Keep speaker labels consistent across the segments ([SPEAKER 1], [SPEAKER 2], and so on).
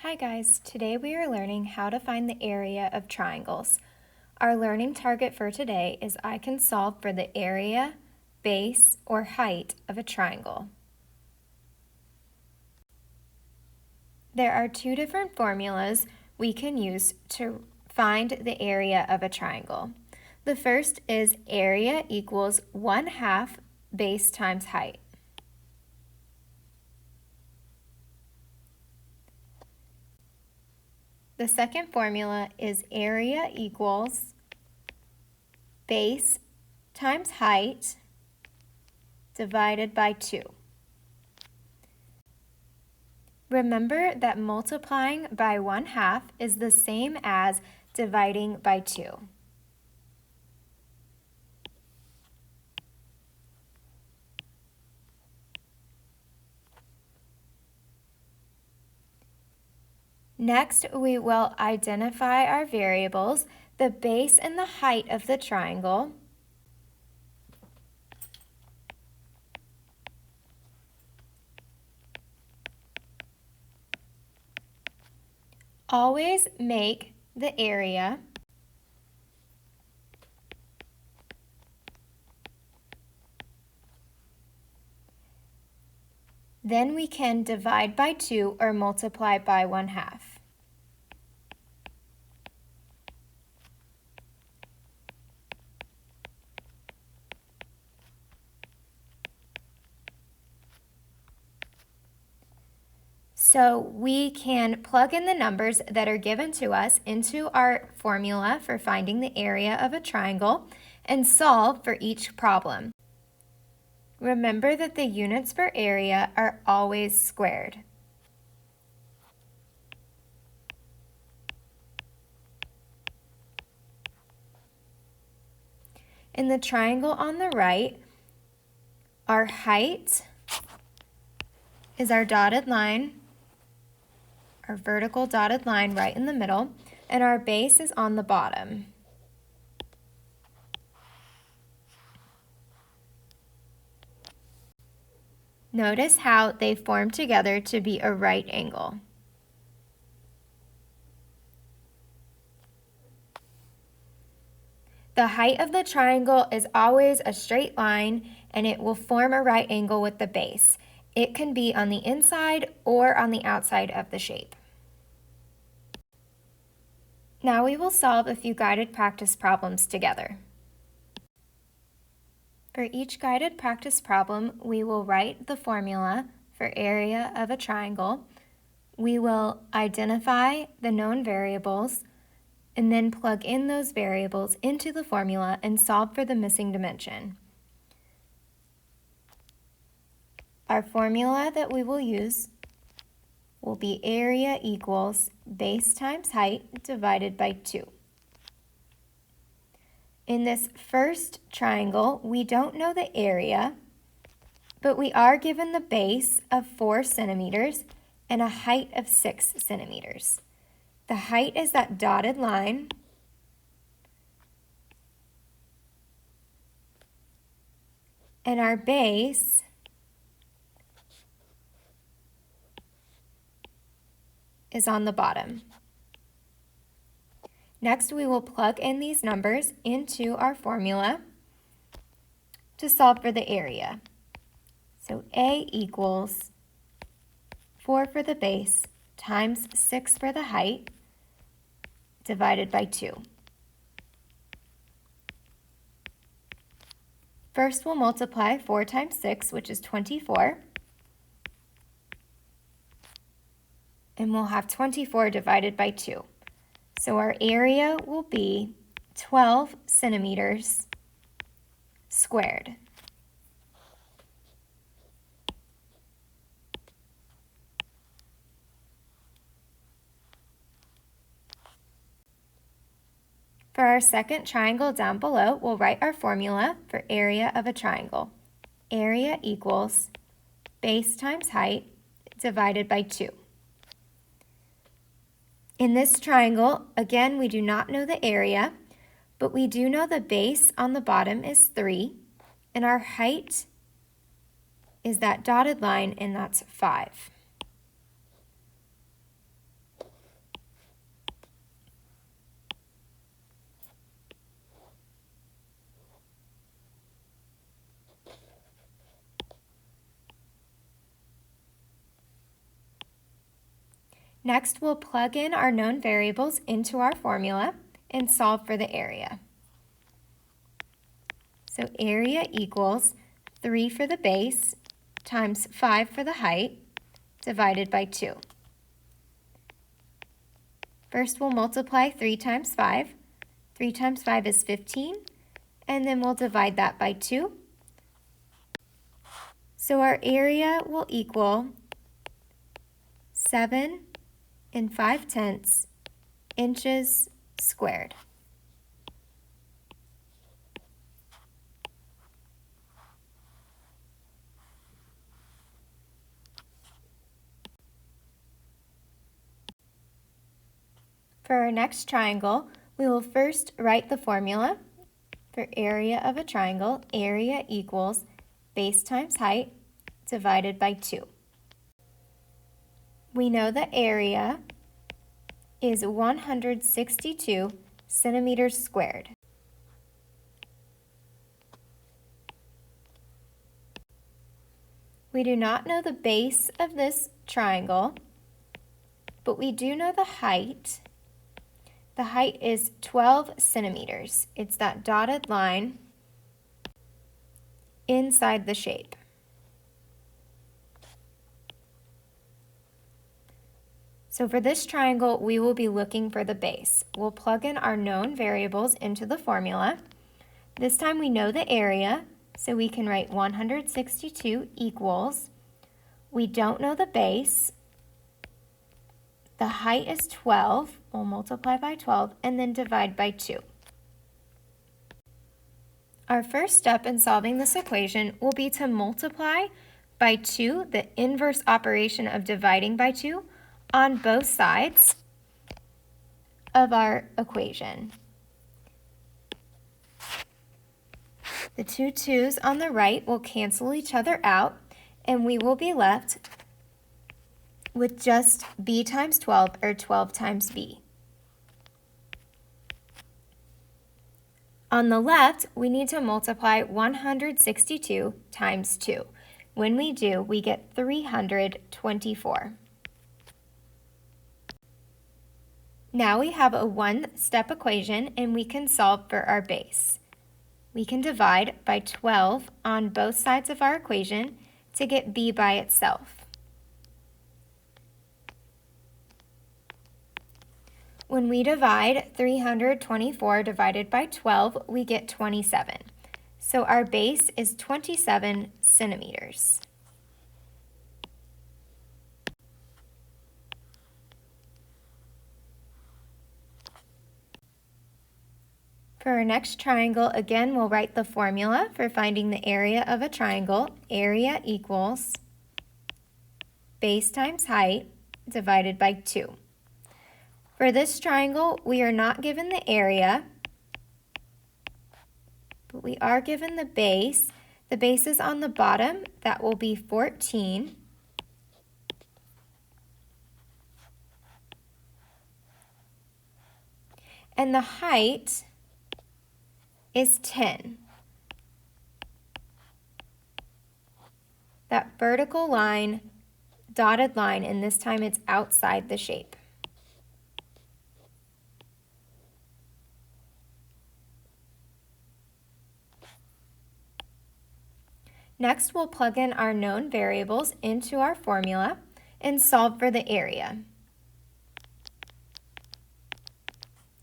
[SPEAKER 1] Hi guys, today we are learning how to find the area of triangles. Our learning target for today is I can solve for the area, base, or height of a triangle. There are two different formulas we can use to find the area of a triangle. The first is area equals 1/2 base times height. The second formula is area equals base times height divided by 2. Remember that multiplying by 1/2 is the same as dividing by 2. Next, we will identify our variables, the base and the height of the triangle, always make the area then we can divide by 2 or multiply by 1/2. So we can plug in the numbers that are given to us into our formula for finding the area of a triangle and solve for each problem. Remember that the units for area are always squared. In the triangle on the right, our height is our dotted line, our vertical dotted line right in the middle, and our base is on the bottom. Notice how they form together to be a right angle. The height of the triangle is always a straight line and it will form a right angle with the base. It can be on the inside or on the outside of the shape. Now we will solve a few guided practice problems together. For each guided practice problem, we will write the formula for area of a triangle. We will identify the known variables and then plug in those variables into the formula and solve for the missing dimension. Our formula that we will use will be area equals base times height divided by 2. In this first triangle, we don't know the area, but we are given the base of 4 centimeters and a height of 6 centimeters. The height is that dotted line, and our base is on the bottom. Next, we will plug in these numbers into our formula to solve for the area. So A equals 4 for the base times 6 for the height divided by 2. First, we'll multiply 4 times 6, which is 24. And we'll have 24 divided by 2. So our area will be 12 centimeters squared. For our second triangle down below, we'll write our formula for area of a triangle. Area equals base times height divided by 2. In this triangle, again, we do not know the area, but we do know the base on the bottom is 3, and our height is that dotted line, and that's 5. Next, we'll plug in our known variables into our formula and solve for the area. So area equals 3 for the base times 5 for the height divided by 2. First, we'll multiply 3 times 5. 3 times 5 is 15, and then we'll divide that by 2. So our area will equal 7 5/10 inches squared. For our next triangle, we will first write the formula for area of a triangle. Area equals base times height divided by 2. We know the area is 162 centimeters squared. We do not know the base of this triangle, but we do know the height. The height is 12 centimeters. It's that dotted line inside the shape. So for this triangle, we will be looking for the base. We'll plug in our known variables into the formula. This time we know the area, so we can write 162 equals. We don't know the base. The height is 12. We'll multiply by 12 and then divide by 2. Our first step in solving this equation will be to multiply by 2, the inverse operation of dividing by 2, on both sides of our equation. The two 2's on the right will cancel each other out, and we will be left with just b times 12, or 12 times b. On the left, we need to multiply 162 times 2. When we do, we get 324. Now we have a one-step equation, and we can solve for our base. We can divide by 12 on both sides of our equation to get b by itself. When we divide 324 divided by 12, we get 27. So our base is 27 centimeters. For our next triangle, again, we'll write the formula for finding the area of a triangle. Area equals base times height divided by 2. For this triangle, we are not given the area, but we are given the base. The base is on the bottom. That will be 14. And the height is 10. That vertical line, dotted line, and this time it's outside the shape. Next, we'll plug in our known variables into our formula and solve for the area.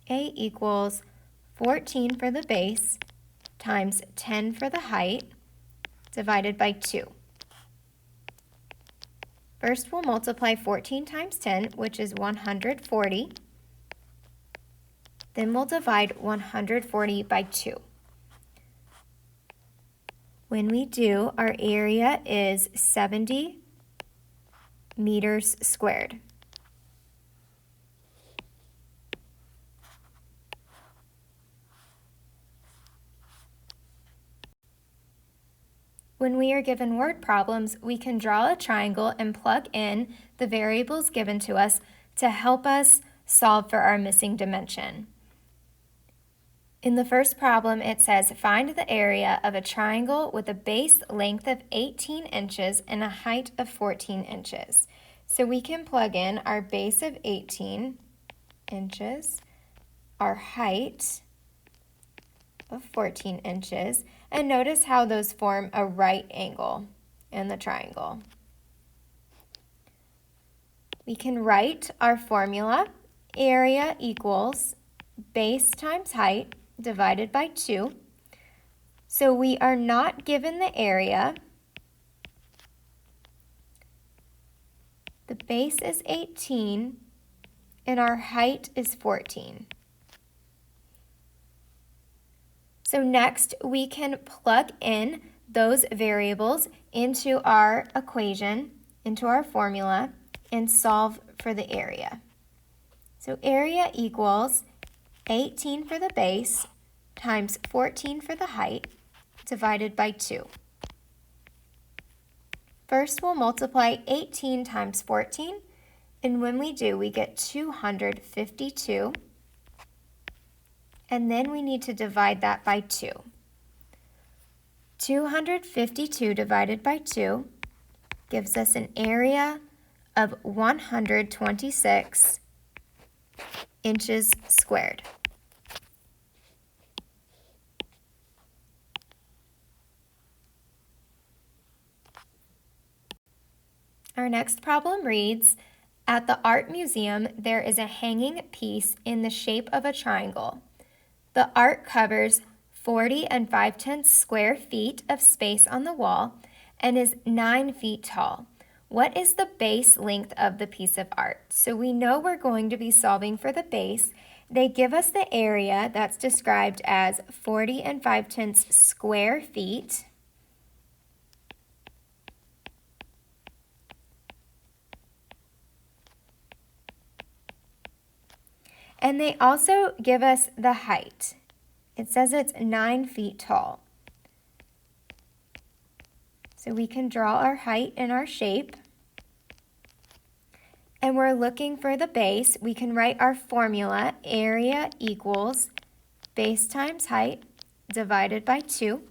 [SPEAKER 1] A equals 14 for the base times 10 for the height divided by 2. First, we'll multiply 14 times 10, which is 140. Then we'll divide 140 by 2. When we do, our area is 70 meters squared. When we are given word problems, we can draw a triangle and plug in the variables given to us to help us solve for our missing dimension. In the first problem, it says, find the area of a triangle with a base length of 18 inches and a height of 14 inches. So we can plug in our base of 18 inches, our height of 14 inches, and notice how those form a right angle in the triangle. We can write our formula. Area equals base times height divided by 2. So we are not given the area. The base is 18 and our height is 14. So next we can plug in those variables into our equation, into our formula, and solve for the area. So area equals 18 for the base times 14 for the height divided by 2. First, we'll multiply 18 times 14, and when we do, we get 252. And then we need to divide that by 2. 252 divided by 2 gives us an area of 126 inches squared. Our next problem reads, at the art museum, there is a hanging piece in the shape of a triangle. The art covers 40 5/10 square feet of space on the wall and is 9 feet tall. What is the base length of the piece of art? So we know we're going to be solving for the base. They give us the area that's described as 40 5/10 square feet. And they also give us the height. It says it's 9 feet tall. So we can draw our height and our shape. And we're looking for the base. We can write our formula. Area equals base times height divided by 2.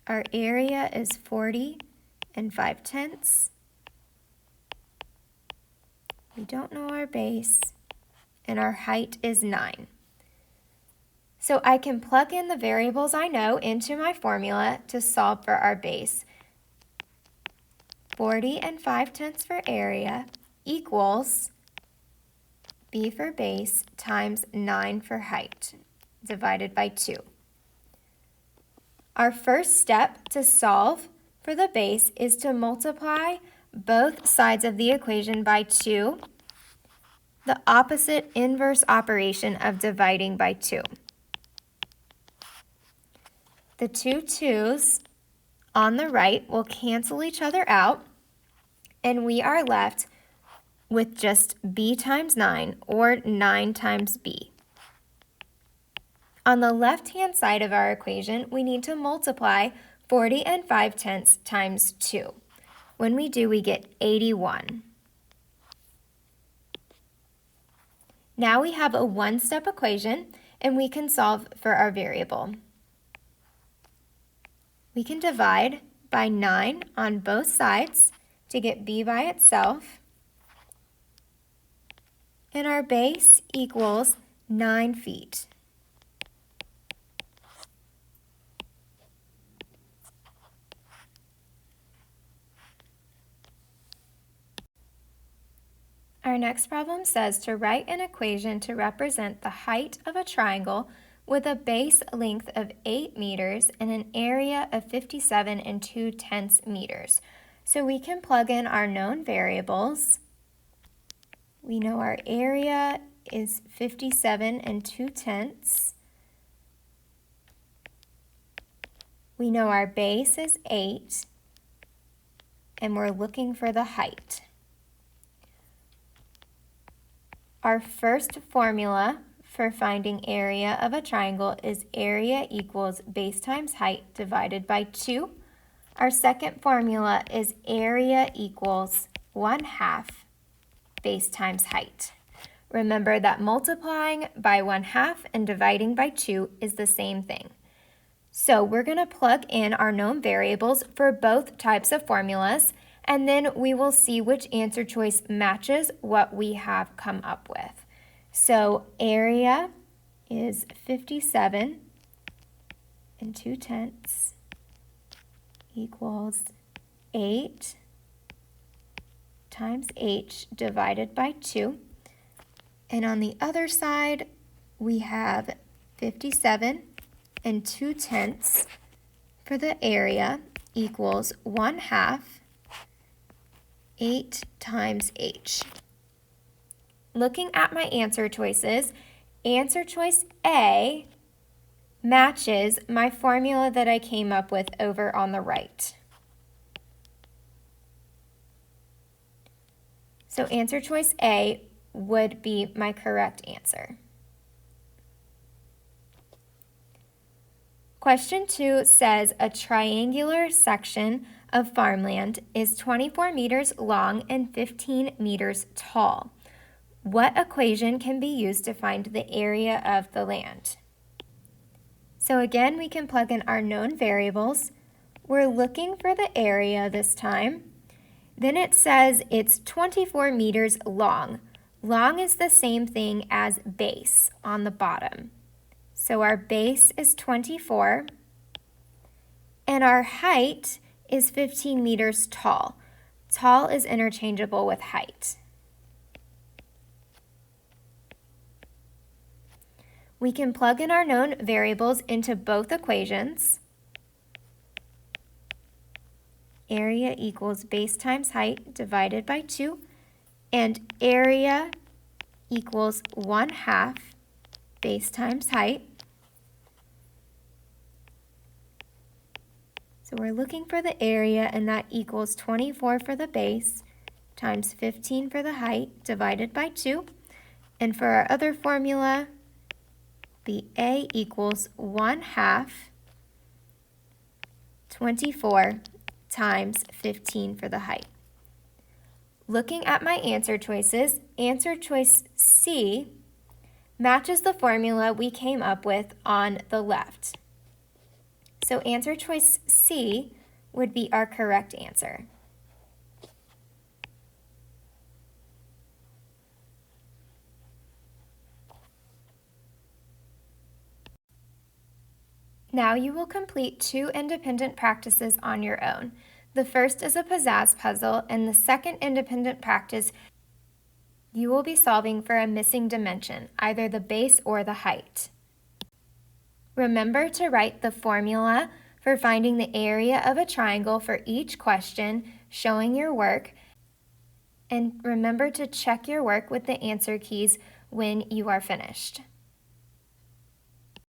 [SPEAKER 1] Our area is 40 5/10. We don't know our base, and our height is 9. So I can plug in the variables I know into my formula to solve for our base. 40 5/10 for area equals B for base times 9 for height, divided by 2. Our first step to solve for the base is to multiply both sides of the equation by 2, the opposite inverse operation of dividing by 2. The two 2's on the right will cancel each other out, and we are left with just b times 9, or 9 times b. On the left-hand side of our equation, we need to multiply 40 5/10 times 2. When we do, we get 81. Now we have a one-step equation, and we can solve for our variable. We can divide by 9 on both sides to get b by itself. And our base equals 9 feet. Our next problem says to write an equation to represent the height of a triangle with a base length of 8 meters and an area of 57 2/10 meters. So we can plug in our known variables. We know our area is 57 2/10. We know our base is 8, and we're looking for the height. Our first formula for finding area of a triangle is area equals base times height divided by 2. Our second formula is area equals 1/2 base times height. Remember that multiplying by 1/2 and dividing by 2 is the same thing. So we're going to plug in our known variables for both types of formulas, and then we will see which answer choice matches what we have come up with. So area is 57 and 2/10 equals 8 times h divided by 2. And on the other side, we have 57 and 2/10 for the area equals 1/2 8 times h. Looking at my answer choices, answer choice A matches my formula that I came up with over on the right. So answer choice A would be my correct answer. Question 2 says a triangular section of farmland is 24 meters long and 15 meters tall. What equation can be used to find the area of the land? So again, we can plug in our known variables. We're looking for the area this time. Then it says it's 24 meters long. Long is the same thing as base on the bottom. So our base is 24, and our height is 15 meters tall. Tall is interchangeable with height. We can plug in our known variables into both equations. Area equals base times height divided by 2, and area equals 1/2 base times height. So we're looking for the area, and that equals 24 for the base times 15 for the height divided by 2. And for our other formula, the A equals 1/2 24 times 15 for the height. Looking at my answer choices, answer choice C matches the formula we came up with on the left. So answer choice C would be our correct answer. Now you will complete 2 independent practices on your own. The first is a pizzazz puzzle, and the second independent practice, you will be solving for a missing dimension, either the base or the height. Remember to write the formula for finding the area of a triangle for each question, showing your work, and remember to check your work with the answer keys when you are finished.